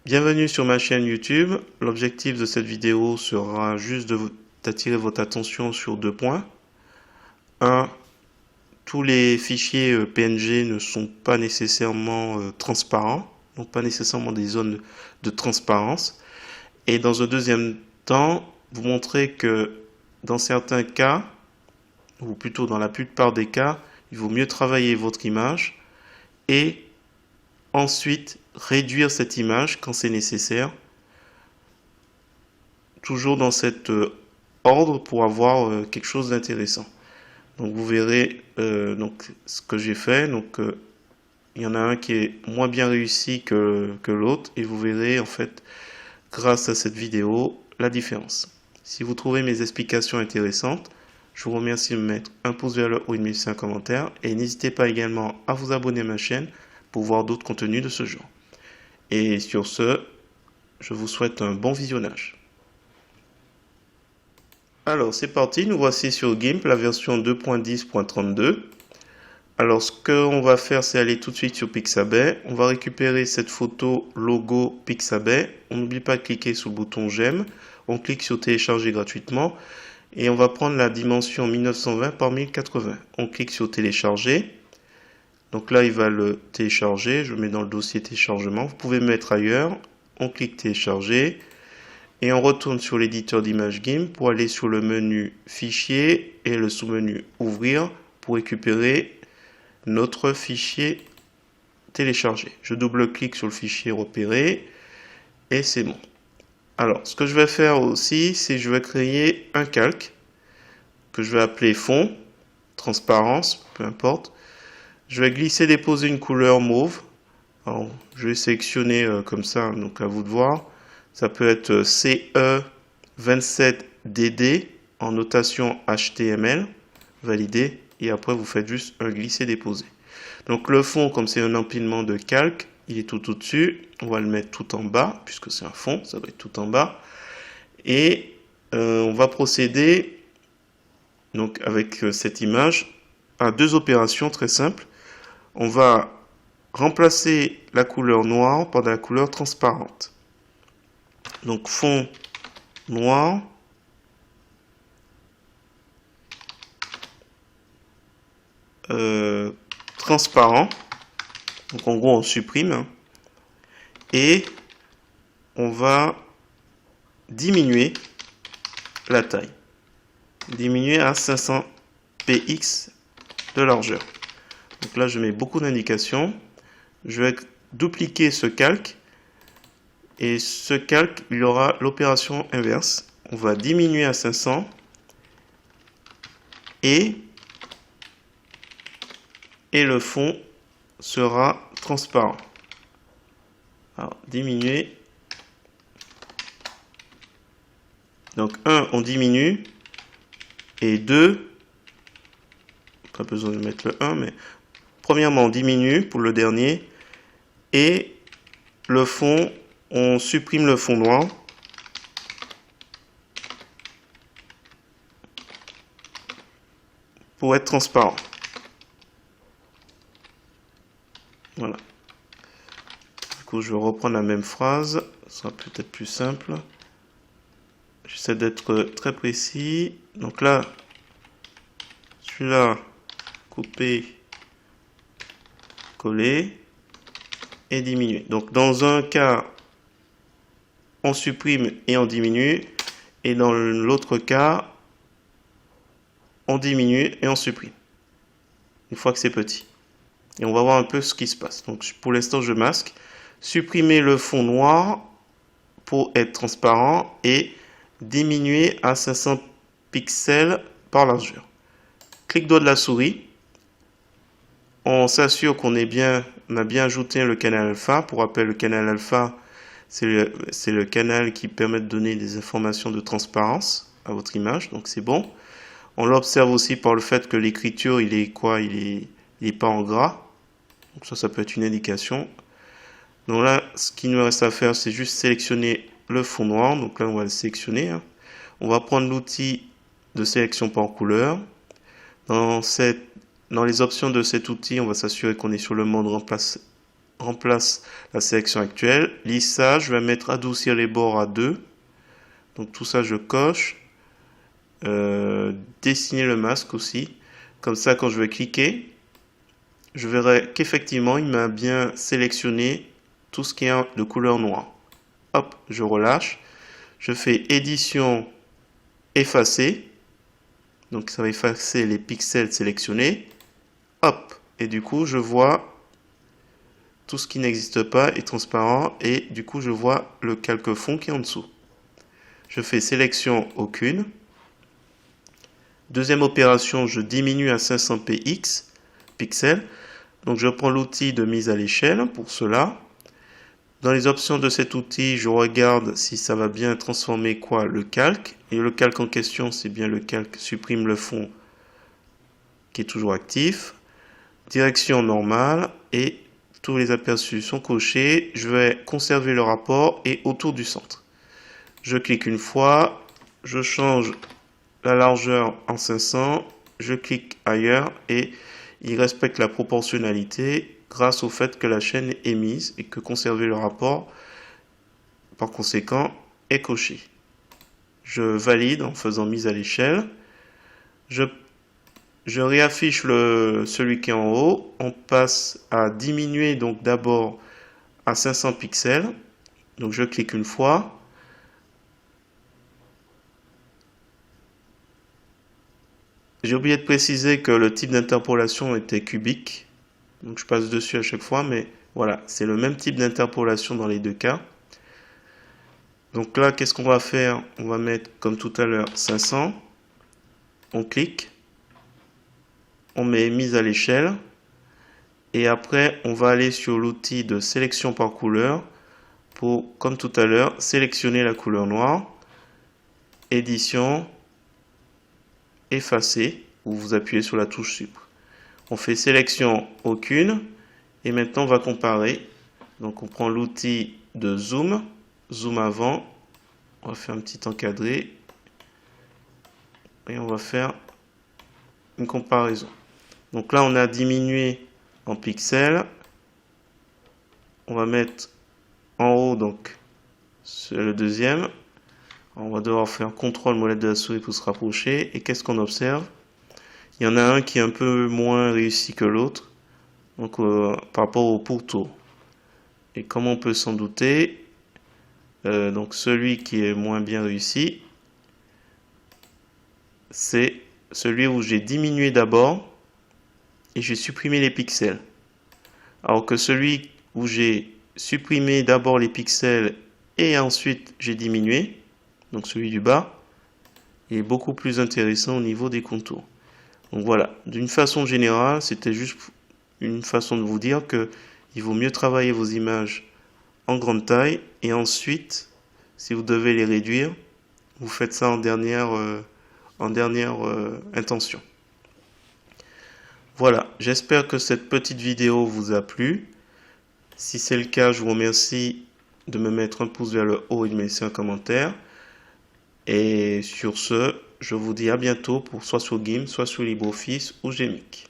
Bienvenue sur ma chaîne YouTube. L'objectif de cette vidéo sera juste d'attirer votre attention sur deux points. Un, tous les fichiers PNG ne sont pas nécessairement transparents, donc pas nécessairement des zones de transparence. Et dans un deuxième temps, vous montrer que dans certains cas, ou plutôt dans la plupart des cas, il vaut mieux travailler votre image et ensuite réduire cette image quand c'est nécessaire, toujours dans cet ordre pour avoir quelque chose d'intéressant. Donc vous verrez donc ce que j'ai fait. Donc il y en a un qui est moins bien réussi que l'autre et vous verrez en fait grâce à cette vidéo la différence. Si vous trouvez mes explications intéressantes, je vous remercie de me mettre un pouce vers le haut et de me laisser un commentaire et n'hésitez pas également à vous abonner à ma chaîne pour voir d'autres contenus de ce genre. Et sur ce, je vous souhaite un bon visionnage. Alors c'est parti, nous voici sur GIMP, la version 2.10.32. Alors ce qu'on va faire, c'est aller tout de suite sur Pixabay. On va récupérer cette photo logo Pixabay. On n'oublie pas de cliquer sur le bouton j'aime. On clique sur télécharger gratuitement. Et on va prendre la dimension 1920 par 1080. On clique sur télécharger. Donc là, il va le télécharger. Je mets dans le dossier téléchargement. Vous pouvez me mettre ailleurs. On clique télécharger. Et on retourne sur l'éditeur d'image GIMP pour aller sur le menu fichier et le sous-menu ouvrir pour récupérer notre fichier téléchargé. Je double-clique sur le fichier repéré et c'est bon. Alors, ce que je vais faire aussi, c'est que je vais créer un calque que je vais appeler fond, transparence, peu importe. Je vais glisser, déposer une couleur mauve. Alors, je vais sélectionner comme ça, donc à vous de voir. Ça peut être CE27DD en notation HTML, validé, et après vous faites juste un glisser-déposer. Donc le fond, comme c'est un empilement de calque, il est tout au-dessus, on va le mettre tout en bas, puisque c'est un fond, ça doit être tout en bas. Et on va procéder, donc avec cette image, à deux opérations très simples. On va remplacer la couleur noire par de la couleur transparente. Donc fond noir, transparent, donc en gros on supprime, hein, et on va diminuer la taille, diminuer à 500 px de largeur. Donc là je mets beaucoup d'indications, je vais dupliquer ce calque. Et ce calque, il aura l'opération inverse. On va diminuer à 500 et le fond sera transparent. Alors, diminuer. Donc, 1, on diminue. Et 2, pas besoin de mettre le 1, mais premièrement, on diminue pour le dernier. Et le fond, on supprime le fond noir. Pour être transparent. Voilà. Du coup, je vais reprendre la même phrase. Ce sera peut-être plus simple. J'essaie d'être très précis. Donc là, celui-là, couper, coller et diminuer. Donc dans un cas, on supprime et on diminue. Et dans l'autre cas, on diminue et on supprime. Une fois que c'est petit. Et on va voir un peu ce qui se passe. Donc pour l'instant, je masque. Supprimer le fond noir pour être transparent et diminuer à 500 pixels par largeur. Clic droit de la souris. On s'assure qu'on a bien ajouté le canal alpha. Pour rappel, le canal alpha, c'est le canal qui permet de donner des informations de transparence à votre image. Donc c'est bon. On l'observe aussi par le fait que l'écriture, il est quoi? Il est pas en gras. Donc ça peut être une indication. Donc là, ce qu'il nous reste à faire, c'est juste sélectionner le fond noir. Donc là, on va le sélectionner. On va prendre l'outil de sélection par couleur. Dans les options de cet outil, on va s'assurer qu'on est sur le mode remplace la sélection actuelle. Lissage, je vais mettre adoucir les bords à 2. Donc tout ça, je coche. Dessiner le masque aussi. Comme ça, quand je vais cliquer, je verrai qu'effectivement, il m'a bien sélectionné tout ce qui est de couleur noire. Hop, je relâche. Je fais édition, effacer. Donc ça va effacer les pixels sélectionnés. Hop, et du coup, je vois tout ce qui n'existe pas est transparent et du coup, je vois le calque fond qui est en dessous. Je fais sélection aucune. Deuxième opération, je diminue à 500 pixels. Donc je prends l'outil de mise à l'échelle pour cela. Dans les options de cet outil, je regarde si ça va bien transformer quoi le calque. Et le calque en question, c'est bien le calque supprime le fond qui est toujours actif. Direction normale et tous les aperçus sont cochés. Je vais conserver le rapport et autour du centre. Je clique une fois, je change la largeur en 500, je clique ailleurs et il respecte la proportionnalité grâce au fait que la chaîne est mise et que conserver le rapport, par conséquent, est coché. Je valide en faisant mise à l'échelle. Je réaffiche celui qui est en haut. On passe à diminuer donc d'abord à 500 pixels. Donc je clique une fois. J'ai oublié de préciser que le type d'interpolation était cubique. Donc je passe dessus à chaque fois, mais voilà, c'est le même type d'interpolation dans les deux cas. Donc là, qu'est-ce qu'on va faire? On va mettre, comme tout à l'heure, 500. On clique. On met mise à l'échelle. Et après, on va aller sur l'outil de sélection par couleur pour, comme tout à l'heure, sélectionner la couleur noire. Édition. Effacer, ou vous appuyez sur la touche Sup. On fait sélection aucune. Et maintenant, on va comparer. Donc, on prend l'outil de zoom. Zoom avant. On va faire un petit encadré. Et on va faire une comparaison. Donc là, on a diminué en pixels. On va mettre en haut, donc, le deuxième. On va devoir faire CTRL molette de la souris pour se rapprocher. Et qu'est-ce qu'on observe? Il y en a un qui est un peu moins réussi que l'autre. Donc, par rapport au pourtour. Et comme on peut s'en douter, donc celui qui est moins bien réussi, c'est celui où j'ai diminué d'abord et j'ai supprimé les pixels. Alors que celui où j'ai supprimé d'abord les pixels et ensuite j'ai diminué, donc celui du bas, est beaucoup plus intéressant au niveau des contours. Donc voilà, d'une façon générale, c'était juste une façon de vous dire que il vaut mieux travailler vos images en grande taille et ensuite, si vous devez les réduire, vous faites ça en dernière intention. Voilà, j'espère que cette petite vidéo vous a plu. Si c'est le cas, je vous remercie de me mettre un pouce vers le haut et de me laisser un commentaire. Et sur ce, je vous dis à bientôt pour soit sur GIMP, soit sur LibreOffice ou GMIC.